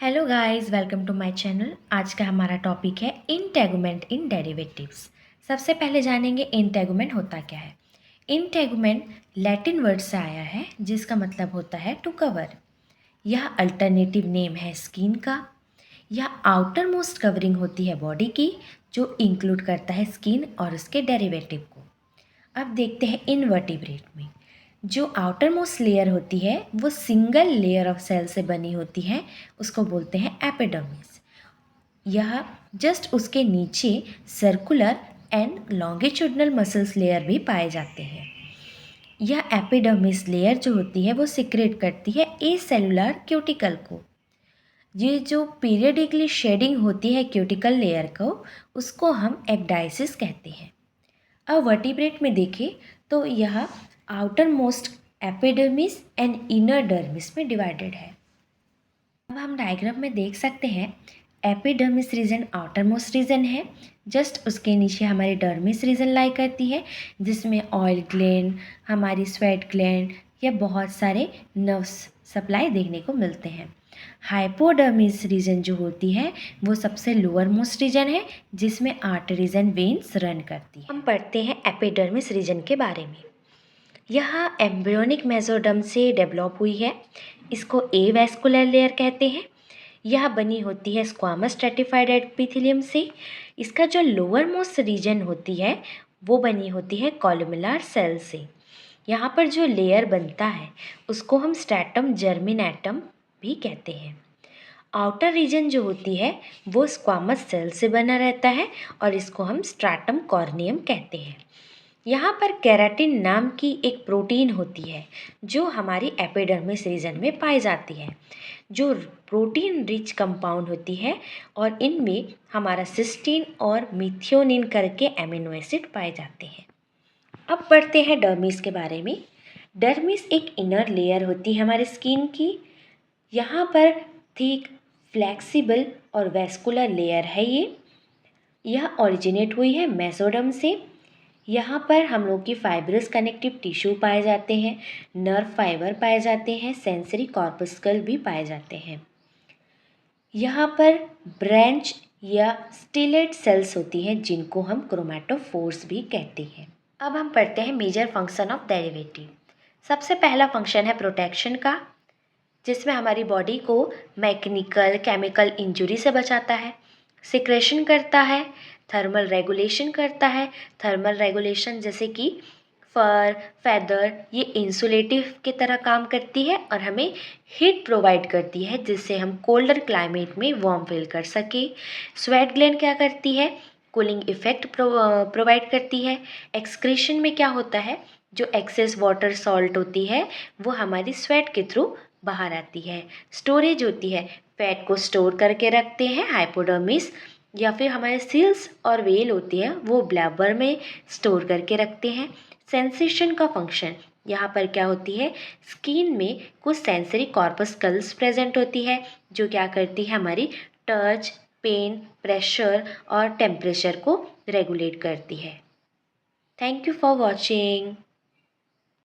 Hello guys, welcome to my channel. आज का हमारा टॉपिक है इंटेगुमेंट इन डेरिवेटिव्स। सबसे पहले जानेंगे इंटेगुमेंट होता क्या है। इंटेगुमेंट लैटिन वर्ड से आया है जिसका मतलब होता है टू कवर। यह अल्टरनेटिव नेम है स्किन का। यह आउटर मोस्ट कवरिंग होती है बॉडी की, जो इंक्लूड करता है स्किन और उसके डेरिवेटिव को। अब देखते हैं इनवर्टिब्रेट में जो आउटर मोस्ट लेयर होती है वो सिंगल लेयर ऑफ सेल से बनी होती है, उसको बोलते हैं एपिडर्मिस। यह जस्ट उसके नीचे circular and longitudinal muscles layer भी पाए जाते हैं। यह एपिडर्मिस लेयर जो होती है वो सिक्रेट करती है ए सेलुलर क्यूटिकल को। ये जो पीरियडिकली शेडिंग होती है क्यूटिकल लेयर को, उसको हम एक्डाइसिस कहते हैं। अब वर्टिब्रेट में देखें तो यह outermost epidermis and inner dermis में डिवाइडेड है। अब हम डायग्राम में देख सकते हैं epidermis region outermost region है। जस्ट उसके नीचे हमारी डर्मिस रीजन लाई करती है जिसमें ऑयल ग्लैंड, हमारी स्वेट ग्लैंड या बहुत सारे नर्व्स सप्लाई देखने को मिलते हैं। हाइपोडर्मिस रीजन जो होती है वो सबसे लोअर मोस्ट रीजन है जिसमें आर्टरीज एंड वेन्स रन करती है। हम पढ़ते हैं एपिडर्मिस रीजन के बारे में। यह एम्ब्रियोनिक मेसोडर्म से डेवलप हुई है। इसको ए वैस्कुलर लेयर कहते हैं। यह बनी होती है स्क्वामस स्ट्रेटिफाइड एपिथेलियम से। इसका जो लोअर मोस्ट रीजन होती है वो बनी होती है कॉलमुलर सेल से। यहाँ पर जो लेयर बनता है उसको हम स्ट्रैटम जर्मिनेटम भी कहते हैं। आउटर रीजन जो होती है वो स्क्वामस सेल से बना रहता है और इसको हम स्ट्रैटम कॉर्नियम कहते हैं। यहाँ पर केराटिन नाम की एक प्रोटीन होती है जो हमारी एपिडर्मिस रीजन में पाई जाती है, जो प्रोटीन रिच कंपाउंड होती है और इनमें हमारा सिस्टीन और मिथियोनिन करके एमिनो एसिड पाए जाते हैं। अब पढ़ते हैं डर्मिस के बारे में। डर्मिस एक इनर लेयर होती है हमारे स्किन की। यहाँ पर थिक, फ्लेक्सिबल और वैस्कुलर लेयर है यह ओरिजिनेट हुई है मेसोडर्म से। यहाँ पर हम लोग की फाइब्रस कनेक्टिव टिश्यू पाए जाते हैं, नर्व फाइबर पाए जाते हैं, सेंसरी कॉर्पस्कल भी पाए जाते हैं। यहाँ पर ब्रांच या स्टिलेट सेल्स होती हैं जिनको हम क्रोमैटोफोर्स भी कहते हैं। अब हम पढ़ते हैं मेजर फंक्शन ऑफ डेरिवेटिव। सबसे पहला फंक्शन है प्रोटेक्शन का, जिसमें हमारी बॉडी को मैकेनिकल केमिकल इंजुरी से बचाता है। सिक्रेशन करता है, थर्मल रेगुलेशन करता है। थर्मल रेगुलेशन जैसे कि फर, फेदर, ये इंसुलेटिव की तरह काम करती है और हमें हीट प्रोवाइड करती है जिससे हम कोल्डर क्लाइमेट में वार्म फील कर सके। स्वेट ग्लैंड क्या करती है? कूलिंग इफेक्ट प्रोवाइड करती है। एक्सक्रीशन में क्या होता है? जो एक्सेस वाटर सॉल्ट होती है वो हमारी स्वेट के थ्रू बाहर आती है। स्टोरेज होती है, फैट को स्टोर करके रखते हैं हाइपोडर्मिस, या फिर हमारे सील्स और वेल होती है वो ब्लैबर में स्टोर करके रखते हैं। सेंसेशन का फंक्शन, यहाँ पर क्या होती है? स्किन में कुछ सेंसरी कॉर्पस्कल्स प्रेजेंट होती है जो क्या करती है? हमारी टच, पेन, प्रेशर और टेम्परेचर को रेगुलेट करती है। Thank you for watching.